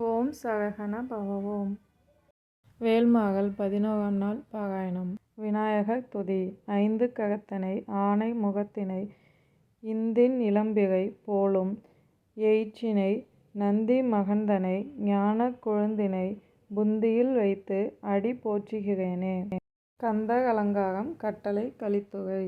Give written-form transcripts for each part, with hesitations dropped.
ஓம் சரஹண பவ. வேல்மகள் 11ஆம் நாள் பாராயணம். விநாயகர் துதி. ஐந்து கரத்தனை ஆனை முகத்தினை இந்தின் இளம்பிறை போலும் எயிற்றினை நந்தி மகந்தனை ஞானக் கொழுந்தினை புந்தியில் வைத்து அடி போற்றுகிறேனே. கந்தர் அலங்காரம் கட்டளை கலித்துறை.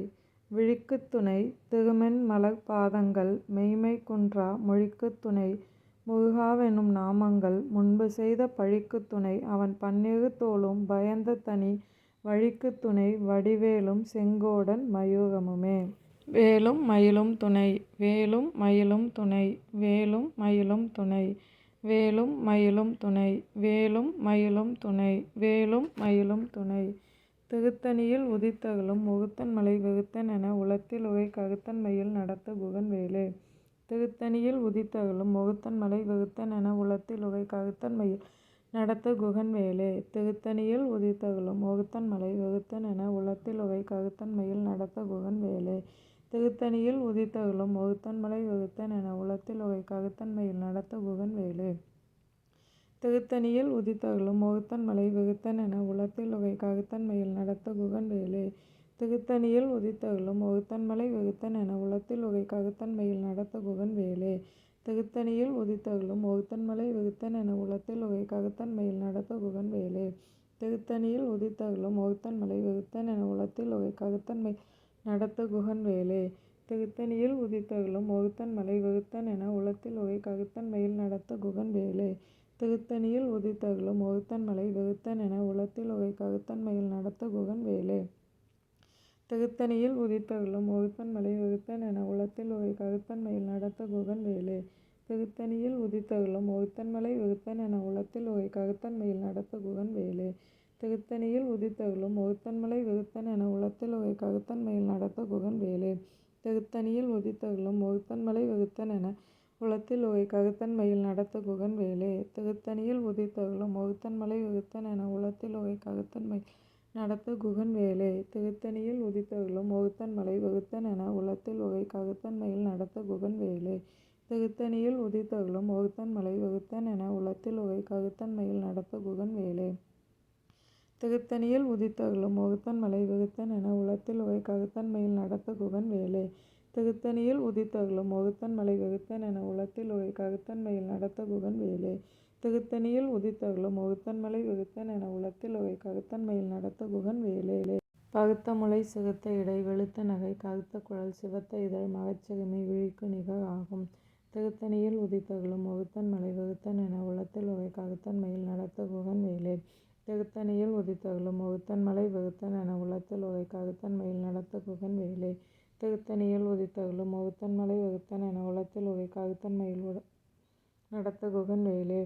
விழிக்குத் துணை திருமென் மலர்ப் பாதங்கள் மெய்மை குன்றா மொழிக்குத் துணை முருகாவெனும் நாமங்கள் முன்பு செய்த பழிக்குத் துணை அவன் பன்னிரு தோளும் பயந்த தனி வழிக்குத் துணை வடிவேலும் செங்கோடன் மயூரமுமே. வேலும் மயிலும் துணை. வேலும் மயிலும் துணை. வேலும் மயிலும் துணை. வேலும் மயிலும் துணை. வேலும் மயிலும் துணை. வேலும் மயிலும் துணை. திருத்தணியில் உதித்தருளும் ஒருத்தன்மலை வெறுத்தன் என உளத்தில் உறை கருத்தன் மயில் நடத்த குகன் வேலே. திருத்தணியில் உதித்தருளும் ஒருத்தன்மலை வெறுத்தன் என உளத்தில் உறை கருத்தன் மயில் நடத்த குகன் வேலே. திருத்தணியில் உதித்தருளும் ஒருத்தன்மலை வெறுத்தன் என உளத்தில் உறை கருத்தன் மயில் நடத்த குகன் வேலே. திருத்தணியில் உதித்தருளும் ஒருத்தன்மலை வெறுத்தன் என உளத்தில் உறை கருத்தன் மயில் நடத்த குகன் வேலே. திருத்தணியில் உதித்தருளும் ஒருத்தன்மலை வெறுத்தன் என உளத்தில் உறை கருத்தன் மயில் நடத்த குகன் வேலே. திருத்தணியில் உதித்தருளும் ஒருத்தன்மலை வெறுத்தன் என உளத்தில் உறை கருத்தன் மயில் நடத்த குகன் வேலே. திருத்தணியில் உதித்தருளும் ஒருத்தன்மலை வெறுத்தன் என உளத்தில் உறை கருத்தன் மயில் நடத்த குகன் வேலே. திருத்தணியில் உதித்தருளும் ஒருத்தன்மலை வெறுத்தன் என உளத்தில் உறை கருத்தன் மயில் நடத்த குகன் வேலே. திருத்தணியில் உதித்தருளும் ஒருத்தன்மலை வெறுத்தன் என உளத்தில் உறை கருத்தன் மயில் நடத்த குகன் வேலே. திருத்தணியில் உதித்தருளும் ஒருத்தன்மலை வெறுத்தன் என உளத்தில் உறை கருத்தன் மயில் நடத்த குகன் வேலே. திருத்தணியில் உதித்தருளும் ஒருத்தன்மலை வெறுத்தன் என உளத்தில் உறை கருத்தன் மயில் நடத்த குகன் வேலே. திருத்தணியில் உதித்தருளும் ஒருத்தன்மலை வெறுத்தன் என உளத்தில் உறை கருத்தன் மயில் நடத்த குகன் வேலே. திருத்தணியில் உதித்தருளும் ஒருத்தன்மலை வெறுத்தன் என உளத்தில் உறை கருத்தன் மயில் நடத்த குகன் வேலே. திருத்தணியில் உதித்தருளும் ஒருத்தன்மலை வெறுத்தன் என உளத்தில் உறை கருத்தன் மயில் நடத்த குகன் வேலே. திருத்தணியில் உதித்தருளும் ஒருத்தன்மலை வெறுத்தன் என உளத்தில் உறை கருத்தன் மயில் நடத்த குகன் வேலே. திருத்தணியில் உதித்தருளும் ஒருத்தன்மலை வெறுத்தன் என உளத்தில் உறை கருத்தன் மயில் நடத்த குகன் வேலே. திருத்தணியில் உதித்தருளும் ஒருத்தன்மலை வெறுத்தன் என உளத்தில் உறை கருத்தன் மயில் நடத்த குகன் வேலே. திருத்தணியில் உதித்தருளும் ஒருத்தன்மலை வெறுத்தன் என உளத்தில் உறை கருத்தன் மயில் நடத்த குகன் வேலே. திருத்தணியில் உதித்தருளும் ஒருத்தன்மலை வெறுத்தன் என உளத்தில் உறை கருத்தன் மயில் நடத்த குகன் வேலே. திருத்தணியில் உதித்தருளும் ஒருத்தன்மலை வெறுத்தன் என உளத்தில் உறை கருத்தன் மயில் நடத்த குகன் வேலே. பருத்த முலை சிறுத்த இடை வெளுத்த நகை கருத்த குழல் சிவத்த இதழ் மகச்சிறுமி விழிக்கு நிகர் ஆகும். திருத்தணியில் உதித்தருளும் ஒருத்தன்மலை வெறுத்தன் என உளத்தில் உறை கருத்தன் மயில் நடத்த குகன் வேலே. திருத்தணியில் உதித்தருளும் ஒருத்தன்மலை வெறுத்தன் என உளத்தில் உறை கருத்தன் மயில் நடத்த குகன் வேலே. திருத்தணியில் உதித்தருளும் ஒருத்தன்மலை வெறுத்தன் என உளத்தில் உறை கருத்தன் மயில் நடத்த குகன் வேலே.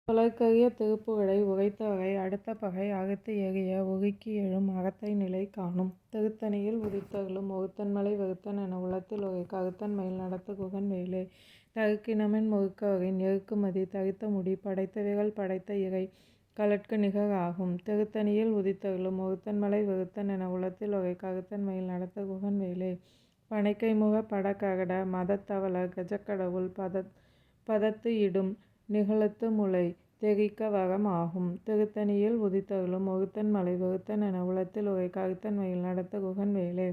தொழற்கரிய திருப்புகழை உரைத்தவரை அடுத்த பகை அறுத்து எறிய உருக்கி எழும் அறத்தை நிலை காணும். திருத்தணியில் உதித்தருளும் ஒருத்தன்மலை வெறுத்தன் என உளத்தில் உறை கருத்தன் மயில் நடத்த குகன் வேலே. தருக்கினமென் முறுக்கவரின் எருக்குமதி தரித்த முடி படைத்த விரல் படைத்த இறை கழற்கு நிகர் ஆகும். திருத்தணியில் உதித்தருளும் ஒருத்தன்மலை வெறுத்தன் என உளத்தில் உறை கருத்தன் மயில் நடத்த குகன் வேலே. பனைக்கைமுக படகரட மதத்தவளர் கஜக்கடவுள் பதத்து இடும் நிகழத்து முளை தெரிக்க வரம் ஆகும். திருத்தணியில் உதித்தருளும் ஒருத்தன்மலை வெறுத்தன் என உளத்தில் உறை கருத்தன் மயில் நடத்த குகன் வேலே.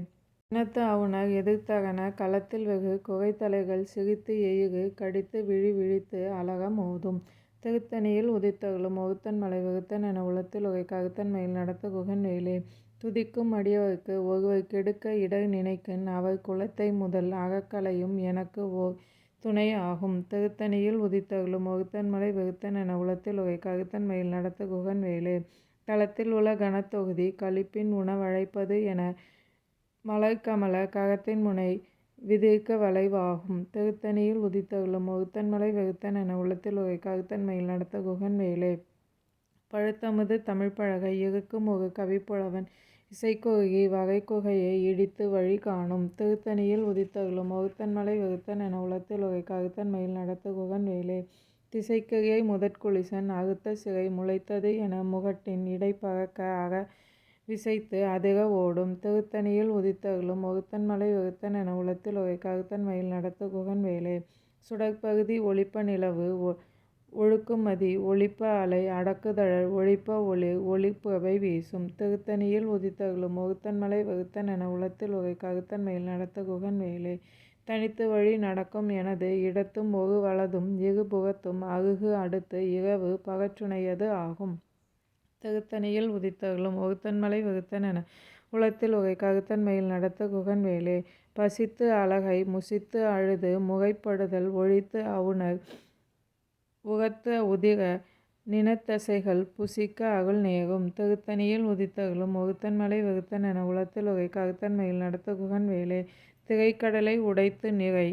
இனத்து அவுணர் எதிர்த்தரன களத்தில் வெகு குரைத்தலைகள் சிரித்து எயிறு கடித்து விழி விழித்து அலற மோதும். திருத்தணியில் உதித்தருளும் ஒருத்தன்மலை வெறுத்தன் என உளத்தில் உறை கருத்தன் மயில் நடத்த குகன் வேலே. துதிக்கும் அடியவர்க்கு ஒருவர் கெடுக்க இடர் நினைக்கின் அவர் குலத்தை முதல் அறக்களையும் எனக்கு ஓர் துணை ஆகும். திருத்தணியில் உதித்தருளும் ஒருத்தன்மலை வெறுத்தன் என உளத்தில் உறை கருத்தன் மயில் நடத்த குகன் வேலே. களத்தில் உள்ள கனத்தொகுதி களிப்பின் உணவழைப்பது என மலர்க்கமல கரத்தின் முனை விதிர்க்க வளைவாகும். திருத்தணியில் உதித்தருளும் ஒருத்தன்மலை வெறுத்தன் என உளத்தில் உறை கருத்தன் மயில் நடத்த குகன் வேலே. பழுத்தமுது தமிழ் பழக இருக்கும் ஒரு கவிப்புலவன் இசைக்குருகி வரைக்குகையை இடித்து வழி காணும். திருத்தணியில் உதித்தருளும் ஒருத்தன்மலை வெறுத்தன் என உளத்தில் உறை கருத்தன் மயில் நடத்த குகன் வேலே. திசைக்கிரியை முதற்குலிசன் அறுத்த சிறை முளைத்தது என முகட்டின் இடை பறக்க அற விசைத்து அதிர ஓடும். திருத்தணியில் உதித்தருளும் ஒருத்தன்மலை வெறுத்தன் என உளத்தில் உறை கருத்தன் மயில் நடத்த குகன் வேலே. சுடர்ப்பகுதி ஒளிப்ப நிலவு ஒழுக்குமதி ஒளிப்ப அலை அடக்குதழல் ஒழிப்ப ஒளி ஒளிப்புகை வீசும். திகுத்தனியில் உதித்தகலும் ஒகுத்தன்மலை வகுத்தனென உளத்தில் உகை ககுத்தன்மையில் நடத்த குகன் வேலை. தனித்து வழி நடக்கும் எனது இடத்தும் ஒகு வலதும் இகு புகத்தும் அகுகு அடுத்து இகவு பகற்றுணையது ஆகும். திகுத்தனியில் உதித்தகலும் ஒகுத்தன்மலை வகுத்தனென உளத்தில் உகை ககுத்தன்மையில் நடத்த குகன் வேலை. பசித்து அலகை முசித்து அழுது முகைப்படுதல் ஒழித்து அவுணர் உகத்த உதிக நினத்தசைகள் புசிக்க அகுள் நேகும். திகுத்தனியில் உதித்தகலும் ஒகுத்தன்மலை வகுத்தனென உளத்தில் உகை ககுத்தன்மையில் நடத்த குகன் வேலை. திகைக்கடலை உடைத்து நிகை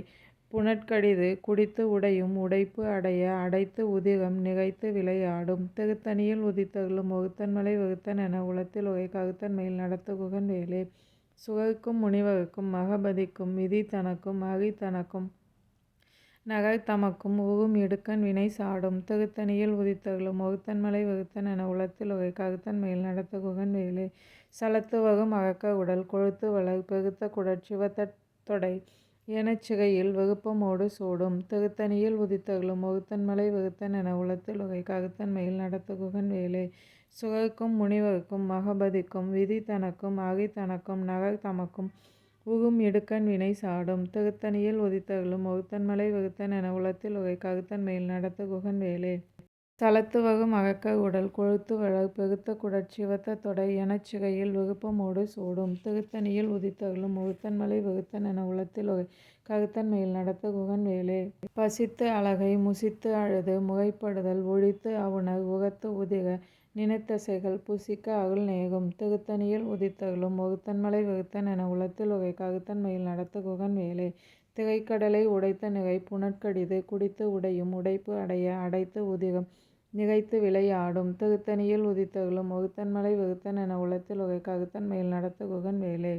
புனற்கடிது குடித்து உடையும் உடைப்பு அடைய அடைத்து உதிகம் நிகைத்து விளையாடும். திகுத்தனியில் உதித்தகலும் ஒகுத்தன்மலை வகுத்தனென உளத்தில் உகை ககுத்தன்மையில் நடத்த குகன் வேலை. சுகர்க்கும் முனிவர்க்கும் மகபதிக்கும் விதி தனக்கும் அகி தனக்கும் நகர் தமக்கும் உகும் இடுக்கண் வினை சாடும். திகுத்தனியில் உதித்தகலும் ஒகுத்தன்மலை வகுத்தனென உளத்தில் உகை ககுத்தன்மையில் நடத்த குகன் வேலை. சலத்து வகும் அகக்க உடல் கொழுத்து வளர் பெருத்த குடற் சிவத்த தொடை எனச் சிகையில் வெகுப்பமோடு சூடும். திகுத்தனியில் உதித்தகலும் ஒகுத்தன்மலை வகுத்தனென உளத்தில் உகை ககுத்தன்மையில் நடத்த குகன் வேலை. சுகர்க்கும் முனிவர்க்கும் மகபதிக்கும் விதி தனக்கும் அகி தனக்கும் நகர் தமக்கும் உகும் இடுக்கண் வினை சாடும். திகுத்தனியில் உதித்தகலும் ஒகுத்தன்மலை வகுத்தனென உளத்தில் உகை ககுத்தன்மையில் நடத்த குகன் வேலை. சலத்து வகும் அகக்க உடல் கொழுத்து வளர் பெருத்த குடற் சிவத்த தொடை எனச் சிகையில் வெகுப்பமோடு சூடும். திகுத்தனியில் உதித்தகலும் ஒகுத்தன்மலை வகுத்தனென உளத்தில் உகை ககுத்தன்மையில் நடத்த குகன் வேலை. பசித்து அலகை முசித்து அழுது முகைப்படுதல் ஒழித்து அவுணர் உகத்த உதிக நினத்தசைகள் புசிக்க அகுள் நேகும். திகுத்தனியில் உதித்தகலும் ஒகுத்தன்மலை வகுத்தனென உளத்தில் உகை ககுத்தன்மையில் நடத்த குகன் வேலை. திகைக்கடலை உடைத்த நிகை புனற்கடிது குடித்து உடையும் உடைப்பு அடைய அடைத்து உதிகம் நிகைத்து விளையாடும். திகுத்தனியில் உதித்தகலும் ஒகுத்தன்மலை வகுத்தனென உளத்தில் உகை ககுத்தன்மையில் நடத்த குகன் வேலை.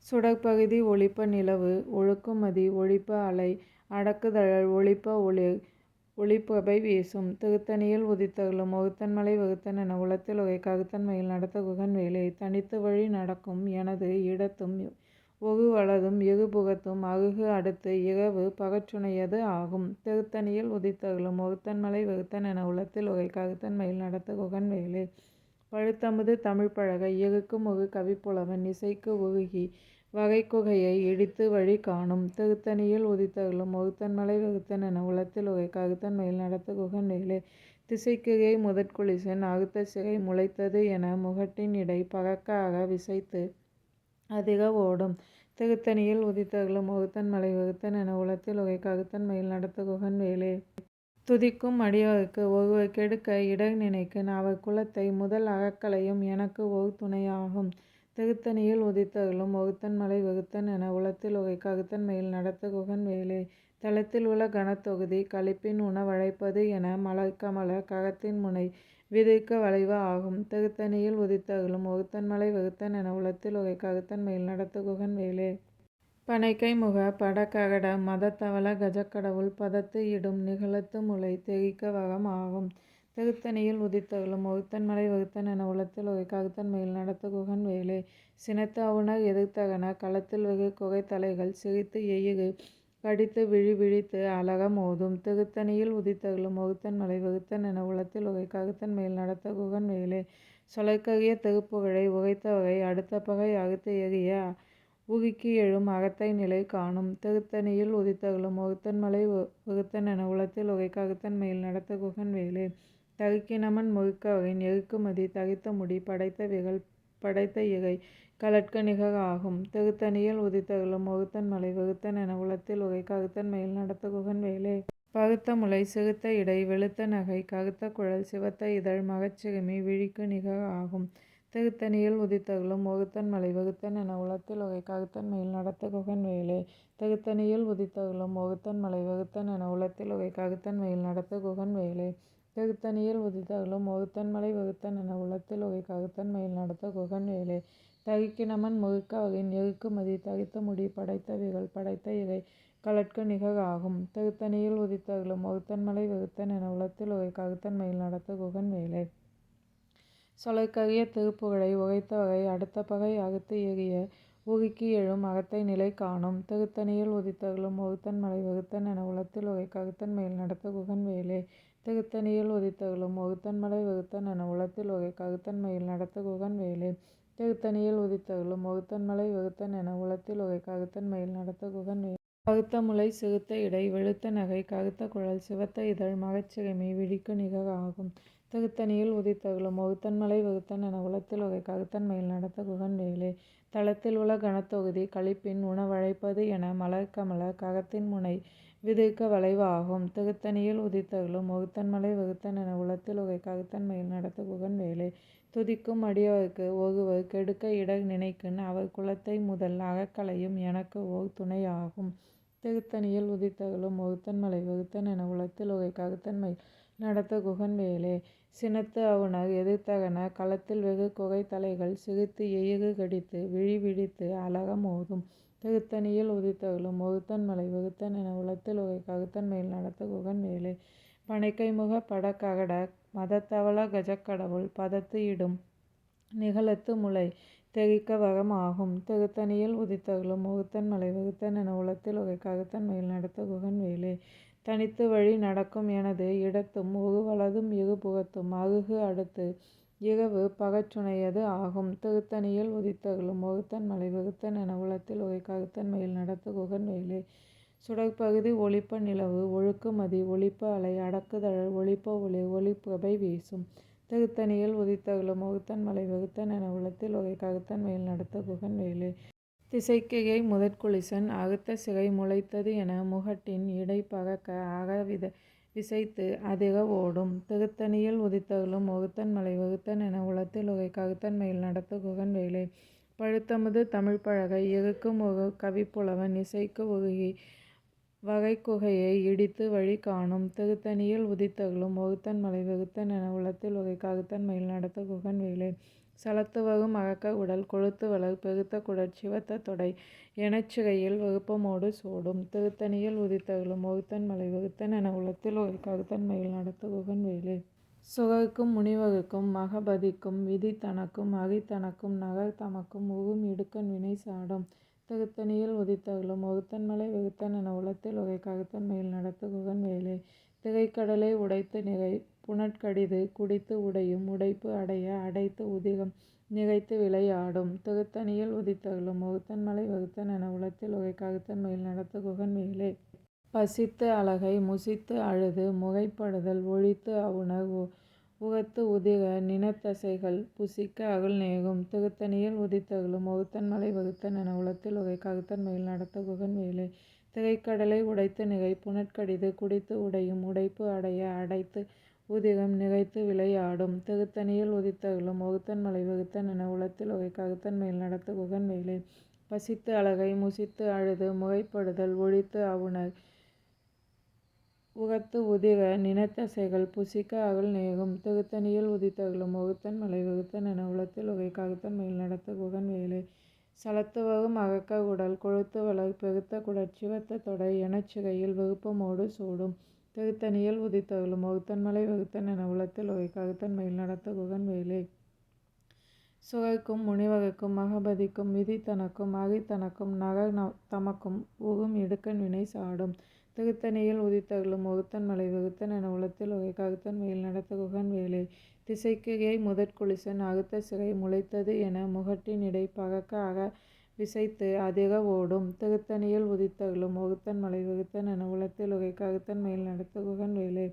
சுடர்ப்பகுதி ஒளிப்ப நிலவு ஒழுக்குமதி ஒழிப்ப அலை அடக்குதழல் ஒழிப்ப ஒளிர் ஒளிப்புகை வீசும். திகுத்தனியில் உதித்தகலும் ஒகுத்தன்மலை வகுத்தனென உளத்தில் உகை ககுத்தன்மையில் நடத்த குகன் வேலை. தனித்து வழி நடக்கும் எனது இடத்தும் ஒகு வலதும் இகு புகத்தும் அகுகு அடுத்து இகவு பகற்றுணையது ஆகும். திகுத்தனியில் உதித்தகலும் ஒகுத்தன்மலை வகுத்தனென உளத்தில் உகை ககுத்தன்மையில் நடத்த குகன் வேலை. பழுத்தமுது தமிழ் பழக இயகுக்கு முகு கவிப்புலவன் இசைக்கு உருகி வகைக்குகையை இடித்து வழி காணும். திகுத்தனியில் உதித்தகலும் ஒகுத்தன்மலை வகுத்தனென உளத்தில் உகை ககுத்தன்மையில் நடத்த குகன் வேலை. திசைக்கிரியை முதற்குலிசன் அறுத்த சிறை முளைத்தது என முகட்டின் இடை பகக்க அக விசைத்து அதிக ஓடும். திகுத்தனியில் உதித்தகலும் ஒகுத்தன்மலை வகுத்தனென உளத்தில் உகை ககுத்தன்மையில் நடத்த குகன் வேலை. துதிக்கும் அடியவர்க்கு ஒருவர் கெடுக்க இடர் நினைக்கு அவர் குலத்தை முதல் அகக்களையும் எனக்கு ஓர் துணையாகும். திகுத்தனியில் உதித்தகலும் ஒகுத்தன்மலை வகுத்தனென உளத்தில் உகை ககுத்தன்மையில் நடத்த குகன் வேலை. தளத்தில் உள்ள கனத்தொகுதி களிப்பின் உணவழைப்பது என மலர்க்கமல கரத்தின் முனை விதிர்க்க வளைவு ஆகும். திகுத்தனியில் உதித்தகலும் ஒகுத்தன்மலை வகுத்தனென உளத்தில் உகை ககுத்தன்மையில் நடத்த குகன் வேலை. பனைக்கை முக படககட மதத்தவள கஜக்கடவுள் பதத்து இடும் நிகழத்து முளை தெரிக்க வகம் ஆகும். திகுத்தனியில் உதித்தகலும் ஒகுத்தன்மலை வகுத்தனென உளத்தில் உகை ககுத்தன்மையில் நடத்த குகன் வேலை. சினத்து அவுணர் எதிர்த்தகன களத்தில் வெகு குகை தலைகள் சிரித்து எயிறு கடித்து விழி விழித்து அலற மோதும். திகுத்தனியில் உதித்தகலும் ஒகுத்தன்மலை வகுத்தனென உளத்தில் உகை ககுத்தன்மையில் நடத்த குகன் வேலை. சொலற்கரிய திருப்புகழை உரைத்தவரை அடுத்த பகை அறுத்து எறிய உருக்கி எழும் அகத்தை நிலை காணும். திகுத்தனியில் உதித்தகலும் ஒகுத்தன்மலை வகுத்தனென உளத்தில் உகை ககுத்தன்மையில் நடத்த குகன் வேலை. தருக்கினமன் முறுக்கவரின் எருக்குமதி தரித்த முடி படைத்த விரல் படைத்த இகை கழற்க நிகர் ஆகும். திகுத்தனியில் உதித்தகலும் ஒகுத்தன்மலை வகுத்தனென உளத்தில் உகை ககுத்தன்மையில் நடத்த குகன் வேலை. பருத்த முலை சிறுத்த இடை வெளுத்த நகை கருத்த குழல் சிவத்த இதழ் மகச்சிறுமி விழிக்கு நிகர் ஆகும். திகுத்தனியில் உதித்தகலும் ஒகுத்தன்மலை வகுத்தனென உளத்தில் உகை ககுத்தன்மையில் நடத்த குகன் வேலை. திகுத்தனியில் உதித்தகலும் ஒகுத்தன்மலை வகுத்தனென உளத்தில் உகை ககுத்தன்மையில் நடத்த குகன் வேலை. திகுத்தனியில் உதித்தகலும் ஒகுத்தன்மலை வகுத்தனென உளத்தில் உகை ககுத்தன்மையில் நடத்த குகன் வேலை. தருக்கினமன் முறுக்கவரின் எருக்குமதி தரித்த முடி படைத்த விரல் படைத்த இகை கழற்க நிகர் ஆகும். திகுத்தனியில் உதித்தகலும் ஒகுத்தன்மலை வகுத்தனென உளத்தில் உகை ககுத்தன்மையில் நடத்த குகன் வேலை. சொலற்கரிய திருப்புகழை உரைத்தவரை அடுத்த பகை அறுத்து எறிய உருக்கி எழும் அகத்தை நிலை காணும். திகுத்தனியில் உதித்தகலும் ஒகுத்தன்மலை வகுத்தனென உளத்தில் உகை ககுத்தன்மையில் நடத்த குகன் வேலை. திகுத்தனியில் உதித்தகலும் ஒகுத்தன்மலை வகுத்தன் என உளத்தில் உகை ககுத்தன்மையில் நடத்த குகன் வேலே. திகுத்தனியில் உதித்தகலும் ஒகுத்தன்மலை வகுத்தன் என உளத்தில் உகை ககுத்தன்மையில் நடத்த குகன் வேலே. பகுத்த முலை சிகுத்த இடை வெளுத்த நகை ககுத்த குழல் சிவத்த இதழ் மகச்சிகைமை விழிக்கு நிகர் ஆகும். திகுத்தனியில் உதித்தகலும் ஒகுத்தன்மலை வகுத்தன் என உளத்தில் உகை ககுத்தன்மையில் நடத்த குகன் வேலே. தளத்தில் உள கனத்தொகுதி களிப்பின் உணவழைப்பது என மலர்கமல ககத்தின் முனை விதிர்க்க வளைவு ஆகும். திகுத்தனியில் உதித்தகலும் ஒகுத்தன்மலை வகுத்தன் என உளத்தில் உகை ககுத்தன்மையில் நடத்த குகன் வேலே. துதிக்கும் அடியவர்க்கு ஒருவர் கெடுக்க இடர் நினைக்கின் அவர் குலத்தை முதல் அகக்களையும் எனக்கு ஓர் துணையாகும். திகுத்தனியில் உதித்தகலும் ஒகுத்தன்மலை வகுத்தன் என உளத்தில் உகை ககுத்தன்மையில் நடத்த குகன் வேலே. சினத்து அவுணர் எதிர்த்தகன களத்தில் வெகு குகை தலைகள் சிரித்து எயிறு கடித்து விழி விழித்து அலற மோதும். திகுத்தனியில் உதித்தகலும் ஒகுத்தன்மலை வகுத்தன் என உளத்தில் உகை ககுத்தன்மையில் நடத்த குகன் வேலே. பனைக்கைமுக படககட மதத்தவள கஜக்கடவுள் பதத்து இடும் நிகழத்து முலை தெறிக்க வரம் ஆகும். திகுத்தனியில் உதித்தகலும் ஒகுத்தன்மலை வகுத்தன் என உளத்தில் உகை ககுத்தன்மையில் நடத்த குகன் வேலே. தனித்து வழி நடக்கும் எனது இடத்தும் ஒரு வலதும் இரு புறத்தும் அருகு அடுத்து இரவு பகச்சுனையது ஆகும். திகுத்தனியில் உதித்தகலும் ஒகுத்தன்மலை வகுத்தன் என உளத்தில் உகை ககுத்தன்மையில் நடத்த குகன் வேலே. சுடர்ப்பகுதி ஒளிப்ப நிலவு ஒழுக்குமதி ஒளிப்ப அலை அடக்குதழல் ஒளிப்ப ஒளிர் ஒளிப்பிரபை வீசும். திகுத்தனியில் உதித்தகலும் ஒகுத்தன்மலை வகுத்தன் என உளத்தில் உகை ககுத்தன்மையில் நடத்த குகன் வேலே. திசைக்கிகை முதற்குலிசன் அறுத்த சிறை முளைத்தது என முகட்டின் இடை பறக்க அற விசைத்து அதிர ஓடும். திகுத்தனியில் உதித்தகலும் ஒகுத்தன்மலை வகுத்தன் என உளத்தில் உகை ககுத்தன்மையில் நடத்த குகன் வேலே. பழுத்தமுது தமிழ் பழக இருக்கும் ஒரு கவிப்புலவன் இசைக்கு உருகி வகைக்குகையை இடித்து வழி காணும். திகுத்தனியில் உதித்தகலும் ஒகுத்தன்மலை வகுத்தன் என உளத்தில் உகை ககுத்தன்மையில் நடத்த குகன் வேலே. சலத்து வரும் அகக்க உடல் கொழுத்து வளர் பெருத்த குடற் சிவத்த தொடை எனச்சிறையில் விருப்பமோடு சூடும். திகுத்தனியில் உதித்தகலும் ஒகுத்தன்மலை வகுத்தன் என உளத்தில் உகை ககுத்தன்மையில் நடத்த குகன் வேலே. சுகர்க்கும் முனிவர்க்கும் மகபதிக்கும் விதி தனக்கும் அரி தனக்கும் நகர் தமக்கும் உறும் இடுக்கண் வினை சாடும். திகுத்தனியில் உதித்தகலும் ஒகுத்தன்மலை வகுத்தன் என உளத்தில் உகை ககுத்தன்மையில் நடத்த குகன் வேலே. திரைக்கடலை உடைத்து நிறை புனற்கடிது குடித்து உடையும் உடைப்பு அடைய அடைத்து உதிரம் நிகழ்த்து விளையாடும். திகுத்தனியில் உதித்தகலும் ஒகுத்தன்மலை வகுத்தன் என உளத்தில் உகை ககுத்தன்மையில் நடத்த குகன் வேலே. பசித்து அலகை முசித்து அழுது முகைப்படுதல் ஒழித்து அவுணர் உரத்து உதிர நிணத்தசைகள் புசிக்க அருள் நேரும். திகுத்தனியில் உதித்தகலும் ஒகுத்தன்மலை வகுத்தன் என உளத்தில் உகை ககுத்தன்மையில் நடத்த குகன் வேலே. திரைக்கடலை உடைத்து நிறை புனற்கடிது குடித்து உடையும் உடைப்பு அடைய அடைத்து உதிரம் நிகழ்த்து விளையாடும். திகுத்தனியில் உதித்தகலும் ஒகுத்தன்மலை வகுத்தன் என உளத்தில் உகை ககுத்தன்மையில் நடத்த குகன் வேலே. பசித்து அலகை முசித்து அழுது முகைப்படுதல் ஒழித்து அவுணர் உரத்து உதிர நிணத்தசைகள் புசிக்க அருள் நேரும். திகுத்தனியில் உதித்தகலும் ஒகுத்தன்மலை வகுத்தன் என உளத்தில் உகை ககுத்தன்மையில் நடத்த குகன் வேலே. சலத்து வரும் அகக்க உடல் கொழுத்து வளர் பெருத்த குடற் சிவத்த தொடை எனச்சிறையில் விருப்பமோடு சூடும். திகுத்தனியில் உதித்தகலும் ஒகுத்தன்மலை வகுத்தன் என உளத்தில் உகை ககுத்தன்மையில் நடத்த குகன் வேலே. சுகர்க்கும் முனிவர்க்கும் மகபதிக்கும் விதி தனக்கும் அரி தனக்கும் நகர் தமக்கும் உறும் இடுக்கண் வினை சாடும். திகுத்தனியில் உதித்தகலும் ஒகுத்தன்மலை வகுத்தன் என உளத்தில் உகை ககுத்தன்மையில் நடத்த குகன் வேலே. திசைக்கிகை முதற்குலிசன் அறுத்த சிறை முளைத்தது என முகட்டின் இடை பறக்க அற விசைத்து அதிர ஓடும். திகுத்தனியில் உதித்தகலும் ஒகுத்தன்மலை வகுத்தன் என உளத்தில் உகை ககுத்தன்மையில் நடத்த குகன் வேலே.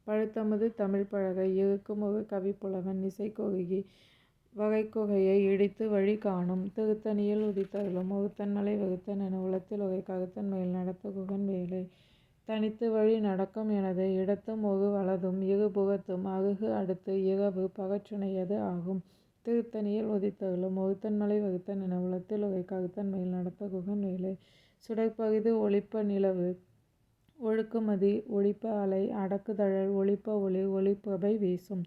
பழுத்தமுது தமிழ் பழக இருக்கும் ஒரு கவிப்புலவன் இசைக்குருகி வகைக்குகையை இடித்து வழி காணும். திகுத்தனியில் உதித்தகலும் ஒகுத்தன்மலை வகுத்தன் என உளத்தில் உகை ககுத்தன்மையில் நடத்த குகன் வேலே. தனித்து வழி நடக்கும் எனது இடத்தும் ஒரு வலதும் இரு புறத்தும் அருகு அடுத்து இரவு பகச்சுனையது ஆகும். திகுத்தனியில் உதித்தகலும் ஒகுத்தன்மலை வகுத்தன் என உளத்தில் உகை ககுத்தன்மையில் நடத்த குகன் வேலே. சுடர்ப்பகுதி ஒளிப்ப நிலவு ஒழுக்குமதி ஒளிப்ப அலை அடக்குதழல் ஒளிப்ப ஒளிர் ஒளிப்பிரபை வீசும்.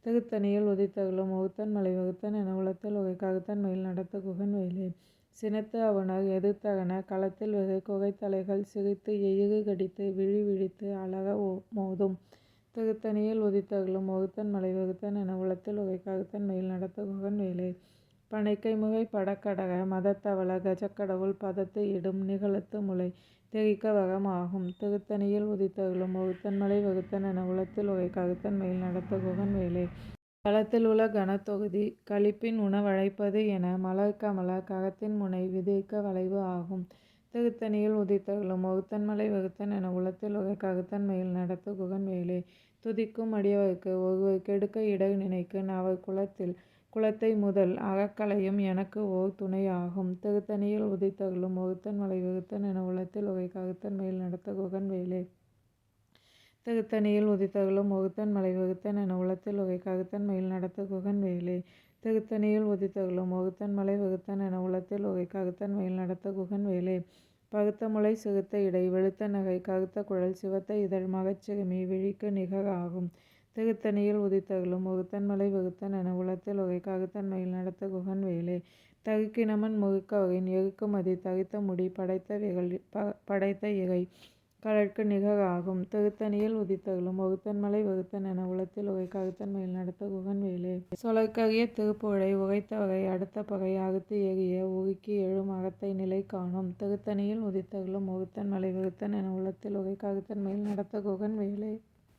திகுத்தனியில் உதித்தகலும் ஒகுத்தன்மலை வகுத்தன் என உளத்தில் உகை ககுத்தன்மையில் நடத்த குகன் வேலே. சினத்து அவுணர் எதிர்த்தகன களத்தில் வெகு குகை தலைகள் சிரித்து எயிறு கடித்து விழி விழித்து அலற மோதும். திகுத்தனியில் உதித்தகலும் ஒகுத்தன்மலை வகுத்தன் என உளத்தில் உகை ககுத்தன்மையில் நடத்த குகன் வேலே. பனைக்கைமுகை படக்கடக மதத்தவள கஜக்கடவுள் பதத்து இடும் நிகழத்து முளை தெறிக்க வகமாகும். திகுத்தணியில் உதித்தருளும் ஒகுத்தன்மலை வகுத்தன் என உளத்தில் உரை ககுத்தன் மயில் நடத்த குகன் வேலே. களத்தில் உள கனத்தொகுதி களிப்பின் உணவழைப்பது என மலர்க்கமல ககத்தின் முனை விதிர்க்க வளைவு ஆகும். திகுத்தணியில் உதித்தருளும் ஒகுத்தன்மலை வகுத்தன் என உளத்தில் உரை ககுத்தன் மயில் நடத்த குகன் வேலே. துதிக்கும் அடியவர்க்கு ஒருவர் கெடுக்க இடர் நினைக்கின் அவர் குலத்தை முதல் அறக்களையும் எனக்கு ஓர் துணையாகும். திகுத்தணியில் உதித்தருளும் ஒகுத்தன்மலை வகுத்தன் என உளத்தில் உரை ககுத்தன் மயில் நடத்த குகன் வேலே. திகுத்தணியில் உதித்தருளும் ஒகுத்தன்மலை வகுத்தன் என உளத்தில் உரை ககுத்தன் மயில் நடத்த குகன் வேலே. திகுத்தணியில் உதித்தருளும் ஒகுத்தன்மலை வகுத்தன் என உளத்தில் உரை ககுத்தன் மயில் நடத்த குகன் வேலே. பகுத்த முளை சிறுத்த இடை வெளுத்த நகை கருத்த குழல் சிவத்த இதழ் மகச்சிறுமி விழிக்கு நிகர் ஆகும். திகுத்தணியில் உதித்தருளும் ஒகுத்தன்மலை வகுத்தன் என உளத்தில் உரை ககுத்தன் மயில் நடத்த குகன் வேலே. தருக்கினமன் முறுக்கவரின் எருக்குமதி தரித்த முடி படைத்த விரல் படைத்த இறை கடற்கு நிகர் ஆகும். திகுத்தணியில் உதித்தருளும் ஒகுத்தன்மலை வகுத்தன் என உளத்தில் உரை ககுத்தன் மயில் நடத்த குகன் வேலே. சொலற்கரிய திருப்புழை உரைத்தவரை அடுத்த பகை அறுத்து எறிய உருக்கி எழும் அறத்தை நிலை காணும். திகுத்தணியில் உதித்தருளும் ஒகுத்தன்மலை வகுத்தன் என உளத்தில் உரை ககுத்தன் மயில் நடத்த குகன் வேலே.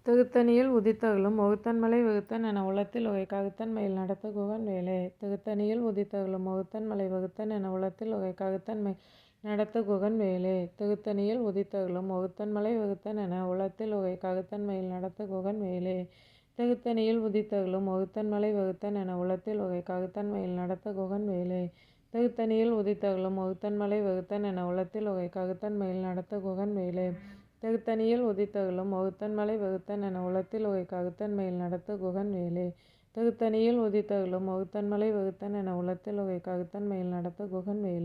திகுத்தணியில் உதித்தருளும் ஒகுத்தன்மலை வகுத்தன் என உளத்தில் உரை ககுத்தன் மயில் நடத்த குகன் வேலே. திகுத்தணியில் உதித்தருளும் ஒகுத்தன்மலை வகுத்தன் என உளத்தில் உரை ககுத்தன் மயில் நடத்த குகன் வேலே. திகுத்தணியில் உதித்தருளும் ஒகுத்தன்மலை வகுத்தன் என உளத்தில் உரை ககுத்தன் மயில் நடத்த குகன் வேலே. திகுத்தணியில் உதித்தருளும் ஒகுத்தன்மலை வகுத்தன் என உளத்தில் உரை ககுத்தன் மயில் நடத்த குகன் வேலே. திகுத்தணியில் உதித்தருளும் ஒகுத்தன்மலை வகுத்தன் என உளத்தில் உரை ககுத்தன் மயில் நடத்த குகன் வேலே. திகுத்தணியில் உதித்தருளும் ஒகுத்தன்மலை வகுத்தன் என உளத்தில் உரை ககுத்தன் மயில் நடத்த குகன் வேலே. திகுத்தணியில் உதித்தருளும் ஒகுத்தன்மலை வகுத்தன் என உளத்தில் உரை ககுத்தன் மயில் நடத்த குகன் வேலே.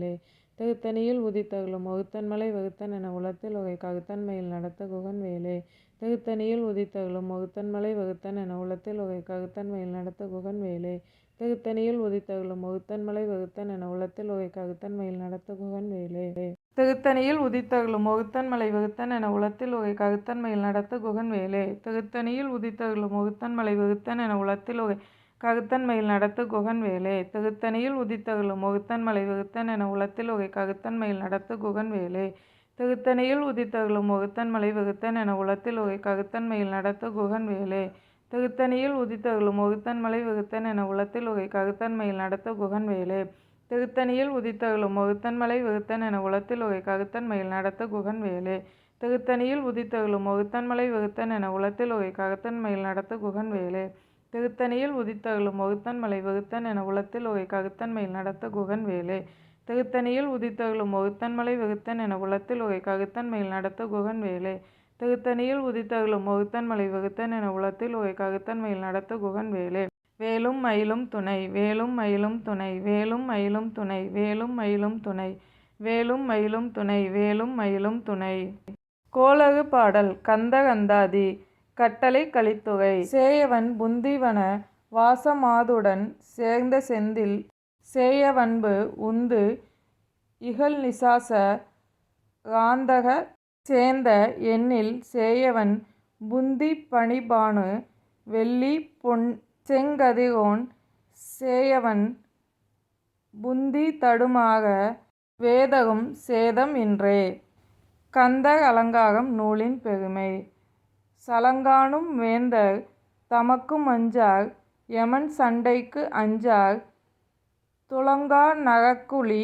திகுத்தணியில் உதித்தருளும் ஒகுத்தன்மலை வகுத்தன் என உளத்தில் உரை ககுத்தன் மயில் நடத்த குகன் வேலே. திகுத்தணியில் உதித்தருளும் ஒகுத்தன்மலை வகுத்தன் என உளத்தில் உரை ககுத்தன் மயில் நடத்த குகன் வேலே. திகுத்தணியில் உதித்தருளும் ஒகுத்தன்மலை வகுத்தன் என உளத்தில் உரை ககுத்தன் மயில் நடத்த குகன் வேலே. திகுத்தணியில் உதித்தருளும் ஒகுத்தன்மலை வகுத்தன் என உளத்தில் உரை ககுத்தன் மயில் நடத்த குகன் வேலே. திகுத்தணியில் உதித்தருளும் ஒகுத்தன்மலை வகுத்தன் என உளத்தில் உரை ககுத்தன் மயில் நடத்த குகன் வேலே. திகுத்தணியில் உதித்தருளும் ஒகுத்தன்மலை வகுத்தன் என உளத்தில் உரை ககுத்தன் மயில் நடத்த குகன் வேலே. திகுத்தணியில் உதித்தருளும் ஒகுத்தன்மலை வகுத்தன் என உளத்தில் உரை ககுத்தன் மயில் நடத்த குகன் வேலே. திகுத்தணியில் உதித்தருளும் ஒகுத்தன்மலை வகுத்தன் என உளத்தில் உரை ககுத்தன் மயில் நடத்த குகன் வேலே. திகுத்தணியில் உதித்தருளும் ஒகுத்தன்மலை வகுத்தன் என உளத்தில் உரை ககுத்தன் மயில் நடத்த குகன் வேலே. திகுத்தணியில் உதித்தருளும் ஒகுத்தன்மலை வகுத்தன் என உளத்தில் உரை ககுத்தன் மயில் நடத்த குகன் வேலே. திகுத்தணியில் உதித்தருளும் ஒகுத்தன்மலை வகுத்தன் என உளத்தில் உரை ககுத்தன் மயில் நடத்த குகன் வேலே. திகுத்தணியில் உதித்தருளும் ஒகுத்தன்மலை வகுத்தன் என உளத்தில் உரை ககுத்தன் மயில் நடத்த குகன் வேலே. திகுத்தணியில் உதித்தருளும் ஒகுத்தன்மலை வகுத்தன் என உளத்தில் உரை ககுத்தன் மயில் நடத்த குகன் வேலே. வேலும் மயிலும் துணை வேலும் மயிலும் துணை வேலும் மயிலும் துணை வேலும் மயிலும் துணை வேலும் மயிலும் துணை வேலும் மயிலும் துணை. கோளறு பாடல் கந்தகந்தாதி கட்டளை கலித்துறை சேயவன் புந்திவன வாசமாதுடன் சேர்ந்த செந்தில் சேயவன்பு உந்து இகல்நிசாச ராந்தக சேந்த எண்ணில் சேயவன் புந்தி பணிபானு வெள்ளி பொன் செங்கதிரோன் சேயவன் புந்தி தடுமாக வேதகும் சேதம் இன்றே. கந்தர் அலங்காரம் நூலின் பெருமை. சலங்காணும் வேந்தர் தமக்கும் அஞ்சார் யமன் சண்டைக்கு அஞ்சார் துலங்கார் நரக்குழி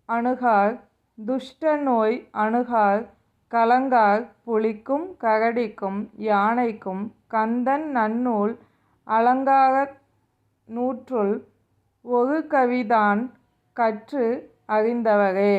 அணுகார் துஷ்ட நோய் அணுகார் கலங்கார் புலிக்கும் கரடிக்கும் யானைக்கும் கந்தன் நன்னூல் அலங்கார நூற்றுள் ஒரு கவிதான் கற்று அறிந்தவரே.